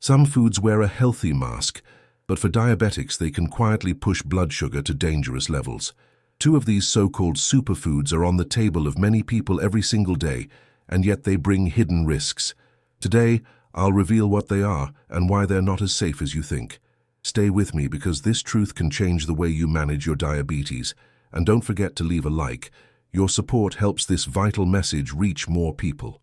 Some foods wear a healthy mask, but for diabetics they can quietly push blood sugar to dangerous levels. Two of these so-called superfoods are on the table of many people every single day, and yet they bring hidden risks. Today, I'll reveal what they are and why they're not as safe as you think. Stay with me because this truth can change the way you manage your diabetes. And don't forget to leave a like. Your support helps this vital message reach more people.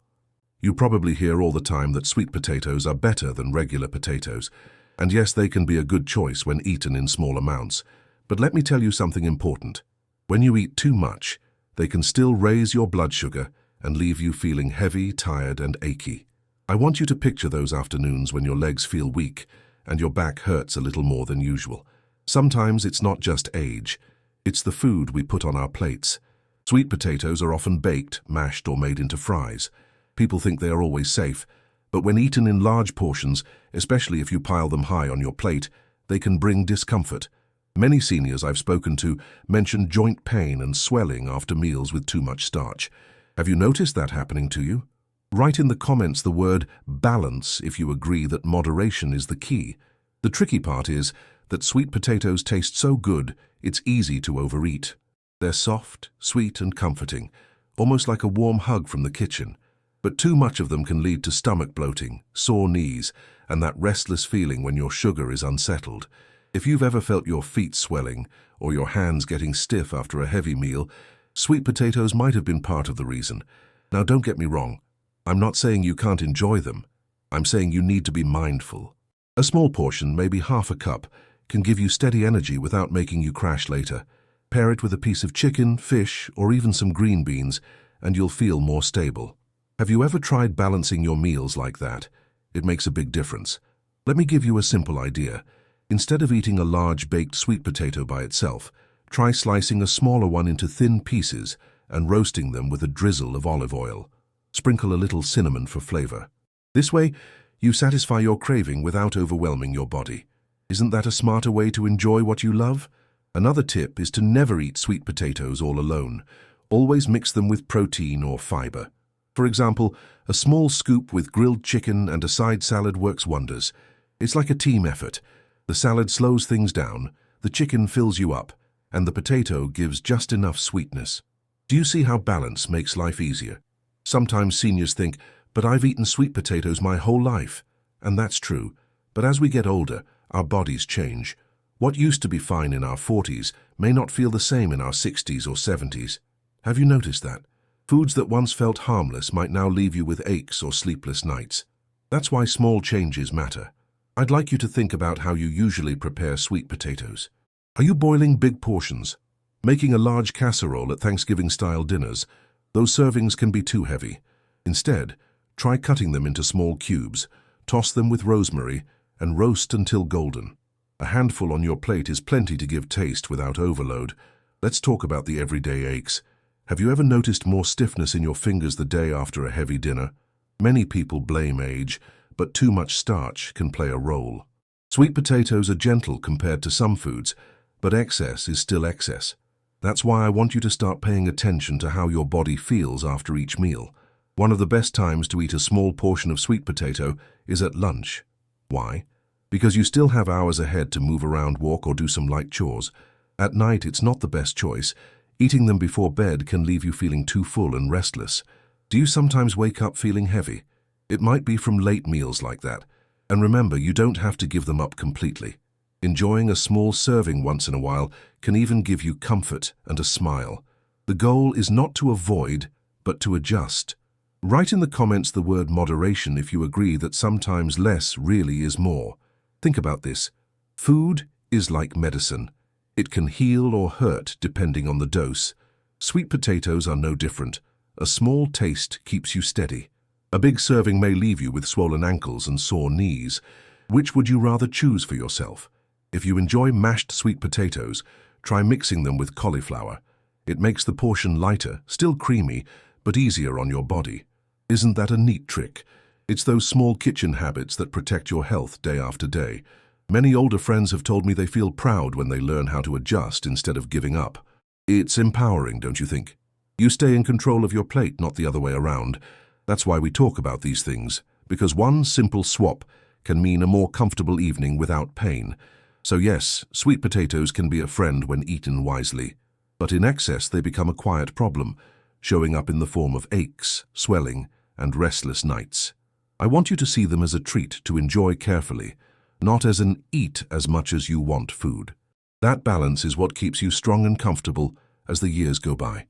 You probably hear all the time that sweet potatoes are better than regular potatoes. And yes, they can be a good choice when eaten in small amounts. But let me tell you something important. When you eat too much, they can still raise your blood sugar and leave you feeling heavy, tired, and achy. I want you to picture those afternoons when your legs feel weak and your back hurts a little more than usual. Sometimes it's not just age, it's the food we put on our plates. Sweet potatoes are often baked, mashed, or made into fries. People think they are always safe, but when eaten in large portions, especially if you pile them high on your plate, they can bring discomfort. Many seniors I've spoken to mention joint pain and swelling after meals with too much starch. Have you noticed that happening to you? Write in the comments the word balance if you agree that moderation is the key. The tricky part is that sweet potatoes taste so good, it's easy to overeat. They're soft, sweet, and comforting, almost like a warm hug from the kitchen. But too much of them can lead to stomach bloating, sore knees, and that restless feeling when your sugar is unsettled. If you've ever felt your feet swelling or your hands getting stiff after a heavy meal, sweet potatoes might have been part of the reason. Now, don't get me wrong. I'm not saying you can't enjoy them. I'm saying you need to be mindful. A small portion, maybe half a cup, can give you steady energy without making you crash later. Pair it with a piece of chicken, fish, or even some green beans, and you'll feel more stable. Have you ever tried balancing your meals like that? It makes a big difference. Let me give you a simple idea. Instead of eating a large baked sweet potato by itself, try slicing a smaller one into thin pieces and roasting them with a drizzle of olive oil. Sprinkle a little cinnamon for flavor. This way, you satisfy your craving without overwhelming your body. Isn't that a smarter way to enjoy what you love? Another tip is to never eat sweet potatoes all alone. Always mix them with protein or fiber. For example, a small scoop with grilled chicken and a side salad works wonders. It's like a team effort. The salad slows things down, the chicken fills you up, and the potato gives just enough sweetness. Do you see how balance makes life easier? Sometimes seniors think, but I've eaten sweet potatoes my whole life. And that's true. But as we get older, our bodies change. What used to be fine in our 40s may not feel the same in our 60s or 70s. Have you noticed that? Foods that once felt harmless might now leave you with aches or sleepless nights. That's why small changes matter. I'd like you to think about how you usually prepare sweet potatoes. Are you boiling big portions? Making a large casserole at Thanksgiving-style dinners? Those servings can be too heavy. Instead, try cutting them into small cubes, toss them with rosemary, and roast until golden. A handful on your plate is plenty to give taste without overload. Let's talk about the everyday aches. Have you ever noticed more stiffness in your fingers the day after a heavy dinner? Many people blame age, but too much starch can play a role. Sweet potatoes are gentle compared to some foods, but excess is still excess. That's why I want you to start paying attention to how your body feels after each meal. One of the best times to eat a small portion of sweet potato is at lunch. Why? Because you still have hours ahead to move around, walk, or do some light chores. At night, it's not the best choice. Eating them before bed can leave you feeling too full and restless. Do you sometimes wake up feeling heavy? It might be from late meals like that. And remember, you don't have to give them up completely. Enjoying a small serving once in a while can even give you comfort and a smile. The goal is not to avoid, but to adjust. Write in the comments the word moderation if you agree that sometimes less really is more. Think about this. Food is like medicine. It can heal or hurt depending on the dose. Sweet potatoes are no different. A small taste keeps you steady. A big serving may leave you with swollen ankles and sore knees. Which would you rather choose for yourself? If you enjoy mashed sweet potatoes, try mixing them with cauliflower. It makes the portion lighter, still creamy, but easier on your body. Isn't that a neat trick? It's those small kitchen habits that protect your health day after day. Many older friends have told me they feel proud when they learn how to adjust instead of giving up. It's empowering, don't you think? You stay in control of your plate, not the other way around. That's why we talk about these things, because one simple swap can mean a more comfortable evening without pain. So yes, sweet potatoes can be a friend when eaten wisely. But in excess, they become a quiet problem, showing up in the form of aches, swelling, and restless nights. I want you to see them as a treat to enjoy carefully, not as an eat as much as you want food. That balance is what keeps you strong and comfortable as the years go by.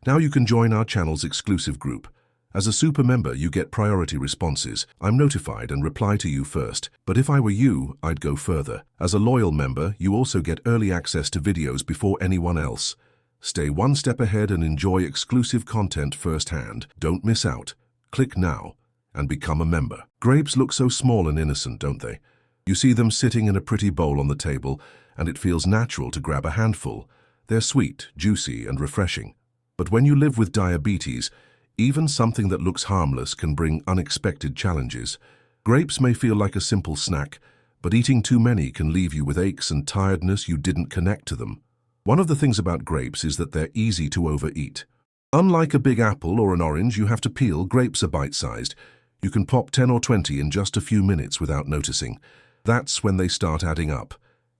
Now you can join our channel's exclusive group. As a super member, you get priority responses. I'm notified and reply to you first, but if I were you, I'd go further. As a loyal member, you also get early access to videos before anyone else. Stay one step ahead and enjoy exclusive content firsthand. Don't miss out. Click now and become a member. Grapes look so small and innocent, don't they? You see them sitting in a pretty bowl on the table, and it feels natural to grab a handful. They're sweet, juicy, and refreshing. But when you live with diabetes, even something that looks harmless can bring unexpected challenges. Grapes may feel like a simple snack, but eating too many can leave you with aches and tiredness you didn't connect to them. One of the things about grapes is that they're easy to overeat. Unlike a big apple or an orange you have to peel, grapes are bite-sized. You can pop 10 or 20 in just a few minutes without noticing. That's when they start adding up.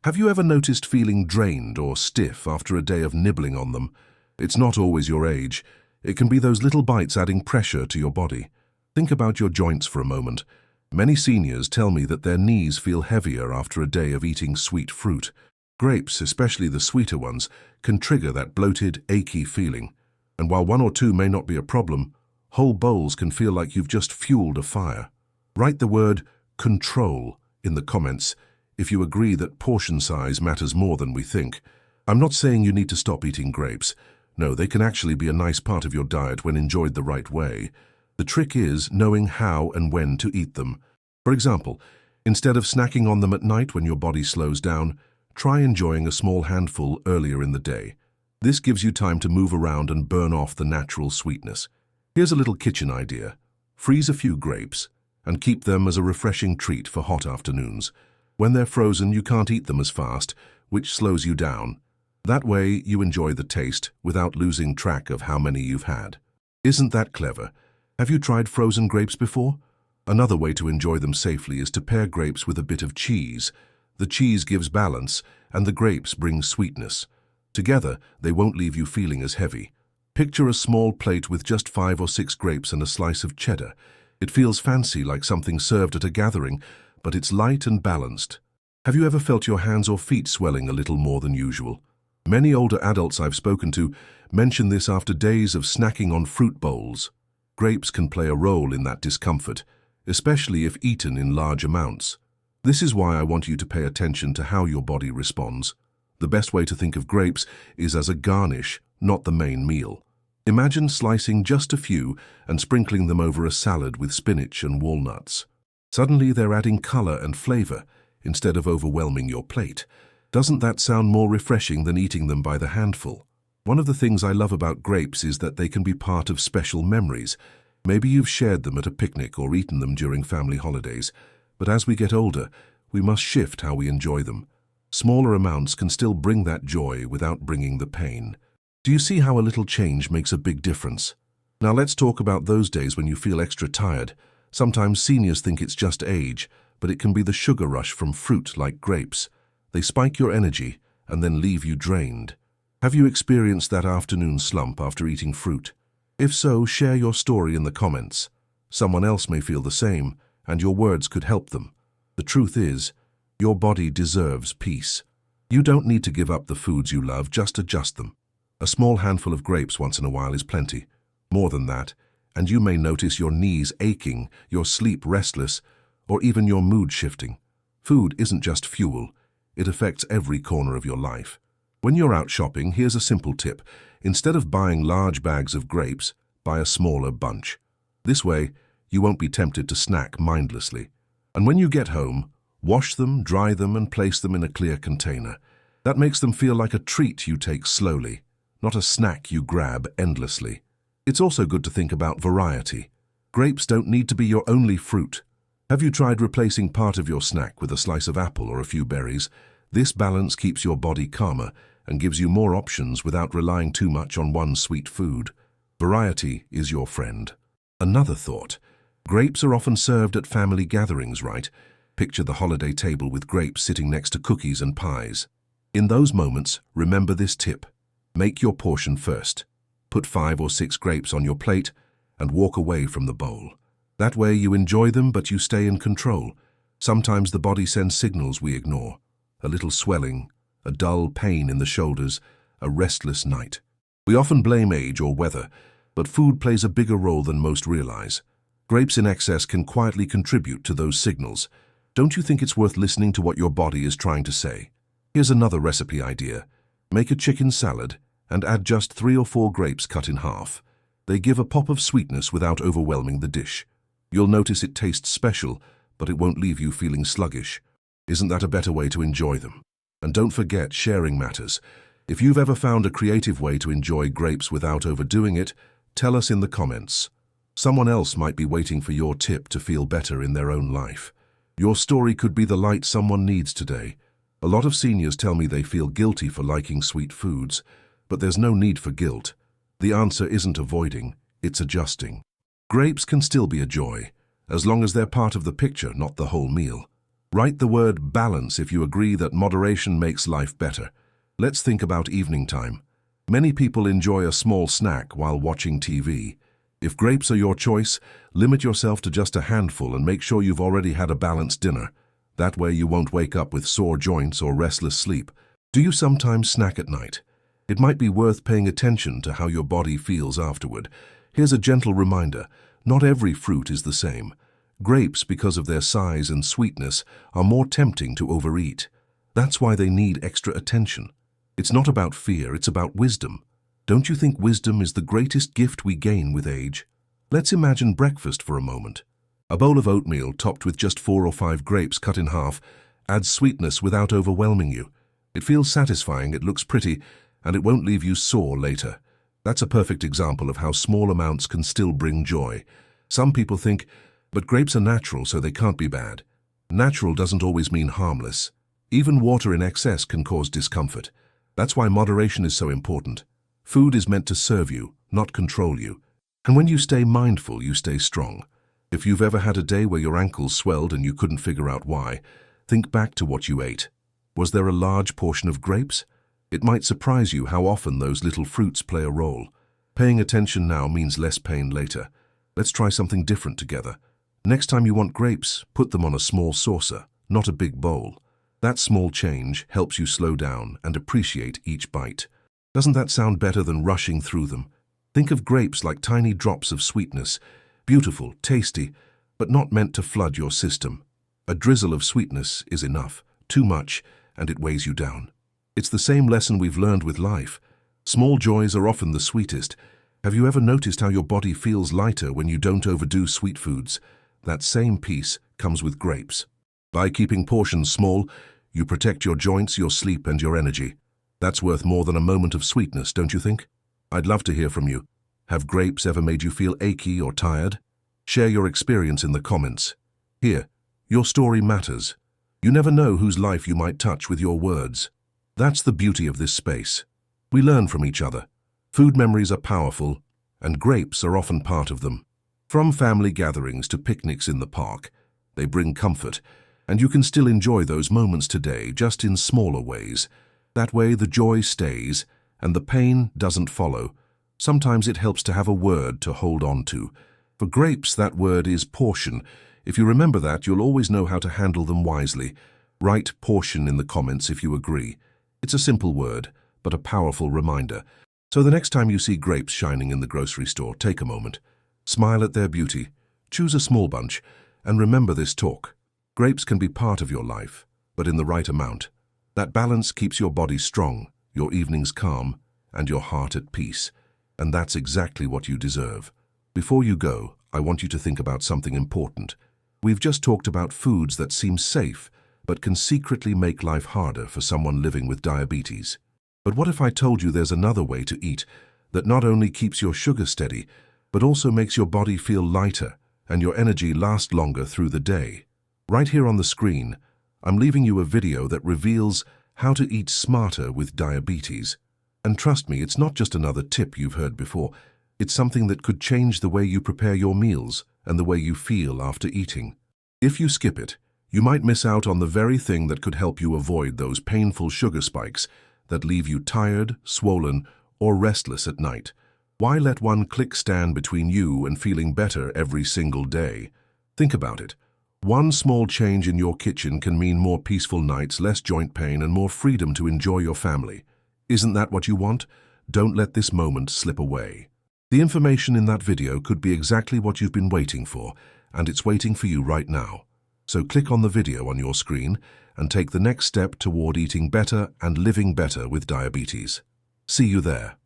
Have you ever noticed feeling drained or stiff after a day of nibbling on them? It's not always your age. It can be those little bites adding pressure to your body. Think about your joints for a moment. Many seniors tell me that their knees feel heavier after a day of eating sweet fruit. Grapes, especially the sweeter ones, can trigger that bloated, achy feeling. And while one or two may not be a problem, whole bowls can feel like you've just fueled a fire. Write the word control in the comments if you agree that portion size matters more than we think. I'm not saying you need to stop eating grapes. No, they can actually be a nice part of your diet when enjoyed the right way. The trick is knowing how and when to eat them. For example, instead of snacking on them at night when your body slows down, try enjoying a small handful earlier in the day. This gives you time to move around and burn off the natural sweetness. Here's a little kitchen idea. Freeze a few grapes and keep them as a refreshing treat for hot afternoons. When they're frozen, you can't eat them as fast, which slows you down. That way, you enjoy the taste without losing track of how many you've had. Isn't that clever? Have you tried frozen grapes before? Another way to enjoy them safely is to pair grapes with a bit of cheese. The cheese gives balance, and the grapes bring sweetness. Together, they won't leave you feeling as heavy. Picture a small plate with just 5 or 6 grapes and a slice of cheddar. It feels fancy, like something served at a gathering, but it's light and balanced. Have you ever felt your hands or feet swelling a little more than usual? Many older adults I've spoken to mention this after days of snacking on fruit bowls. Grapes can play a role in that discomfort, especially if eaten in large amounts. This is why I want you to pay attention to how your body responds. The best way to think of grapes is as a garnish, not the main meal. Imagine slicing just a few and sprinkling them over a salad with spinach and walnuts. Suddenly they're adding color and flavor instead of overwhelming your plate. Doesn't that sound more refreshing than eating them by the handful? One of the things I love about grapes is that they can be part of special memories. Maybe you've shared them at a picnic or eaten them during family holidays. But as we get older, we must shift how we enjoy them. Smaller amounts can still bring that joy without bringing the pain. Do you see how a little change makes a big difference? Now let's talk about those days when you feel extra tired. Sometimes seniors think it's just age, but it can be the sugar rush from fruit like grapes. They spike your energy and then leave you drained. Have you experienced that afternoon slump after eating fruit? If so, share your story in the comments. Someone else may feel the same, and your words could help them. The truth is, your body deserves peace. You don't need to give up the foods you love, just adjust them. A small handful of grapes once in a while is plenty. More than that, and you may notice your knees aching, your sleep restless, or even your mood shifting. Food isn't just fuel. It affects every corner of your life. When you're out shopping, here's a simple tip. Instead of buying large bags of grapes, buy a smaller bunch. This way, you won't be tempted to snack mindlessly. And when you get home, wash them, dry them, and place them in a clear container. That makes them feel like a treat you take slowly, not a snack you grab endlessly. It's also good to think about variety. Grapes don't need to be your only fruit. Have you tried replacing part of your snack with a slice of apple or a few berries? This balance keeps your body calmer and gives you more options without relying too much on one sweet food. Variety is your friend. Another thought. Grapes are often served at family gatherings, right? Picture the holiday table with grapes sitting next to cookies and pies. In those moments, remember this tip. Make your portion first. Put 5 or 6 grapes on your plate and walk away from the bowl. That way you enjoy them, but you stay in control. Sometimes the body sends signals we ignore. A little swelling, a dull pain in the shoulders, a restless night. We often blame age or weather, but food plays a bigger role than most realize. Grapes in excess can quietly contribute to those signals. Don't you think it's worth listening to what your body is trying to say? Here's another recipe idea. Make a chicken salad and add just 3 or 4 grapes cut in half. They give a pop of sweetness without overwhelming the dish. You'll notice it tastes special, but it won't leave you feeling sluggish. Isn't that a better way to enjoy them? And don't forget, sharing matters. If you've ever found a creative way to enjoy grapes without overdoing it, tell us in the comments. Someone else might be waiting for your tip to feel better in their own life. Your story could be the light someone needs today. A lot of seniors tell me they feel guilty for liking sweet foods, but there's no need for guilt. The answer isn't avoiding, it's adjusting. Grapes can still be a joy, as long as they're part of the picture, not the whole meal. Write the word balance if you agree that moderation makes life better. Let's think about evening time. Many people enjoy a small snack while watching TV. If grapes are your choice, limit yourself to just a handful and make sure you've already had a balanced dinner. That way you won't wake up with sore joints or restless sleep. Do you sometimes snack at night? It might be worth paying attention to how your body feels afterward. Here's a gentle reminder. Not every fruit is the same. Grapes, because of their size and sweetness, are more tempting to overeat. That's why they need extra attention. It's not about fear, it's about wisdom. Don't you think wisdom is the greatest gift we gain with age? Let's imagine breakfast for a moment. A bowl of oatmeal topped with just 4 or 5 grapes cut in half adds sweetness without overwhelming you. It feels satisfying, it looks pretty, and it won't leave you sore later. That's a perfect example of how small amounts can still bring joy. Some people think, but grapes are natural, so they can't be bad. Natural doesn't always mean harmless. Even water in excess can cause discomfort. That's why moderation is so important. Food is meant to serve you, not control you. And when you stay mindful, you stay strong. If you've ever had a day where your ankles swelled and you couldn't figure out why, think back to what you ate. Was there a large portion of grapes? It might surprise you how often those little fruits play a role. Paying attention now means less pain later. Let's try something different together. Next time you want grapes, put them on a small saucer, not a big bowl. That small change helps you slow down and appreciate each bite. Doesn't that sound better than rushing through them? Think of grapes like tiny drops of sweetness, beautiful, tasty, but not meant to flood your system. A drizzle of sweetness is enough. Too much, and it weighs you down. It's the same lesson we've learned with life. Small joys are often the sweetest. Have you ever noticed how your body feels lighter when you don't overdo sweet foods? That same peace comes with grapes. By keeping portions small, you protect your joints, your sleep, and your energy. That's worth more than a moment of sweetness, don't you think? I'd love to hear from you. Have grapes ever made you feel achy or tired? Share your experience in the comments. Here, your story matters. You never know whose life you might touch with your words. That's the beauty of this space. We learn from each other. Food memories are powerful, and grapes are often part of them. From family gatherings to picnics in the park, they bring comfort, and you can still enjoy those moments today, just in smaller ways. That way the joy stays, and the pain doesn't follow. Sometimes it helps to have a word to hold on to. For grapes, that word is portion. If you remember that, you'll always know how to handle them wisely. Write portion in the comments if you agree. It's a simple word, but a powerful reminder. So the next time you see grapes shining in the grocery store, take a moment. Smile at their beauty, choose a small bunch, and remember this talk. Grapes can be part of your life, but in the right amount. That balance keeps your body strong, your evenings calm, and your heart at peace. And that's exactly what you deserve. Before you go, I want you to think about something important. We've just talked about foods that seem safe, but can secretly make life harder for someone living with diabetes. But what if I told you there's another way to eat that not only keeps your sugar steady, but also makes your body feel lighter and your energy last longer through the day? Right here on the screen, I'm leaving you a video that reveals how to eat smarter with diabetes. And trust me, it's not just another tip you've heard before. It's something that could change the way you prepare your meals and the way you feel after eating. If you skip it, You might miss out on the very thing that could help you avoid those painful sugar spikes that leave you tired, swollen, or restless at night. Why let one click stand between you and feeling better every single day? Think about it. One small change in your kitchen can mean more peaceful nights, less joint pain, and more freedom to enjoy your family. Isn't that what you want? Don't let this moment slip away. The information in that video could be exactly what you've been waiting for, and it's waiting for you right now. So click on the video on your screen and take the next step toward eating better and living better with diabetes. See you there.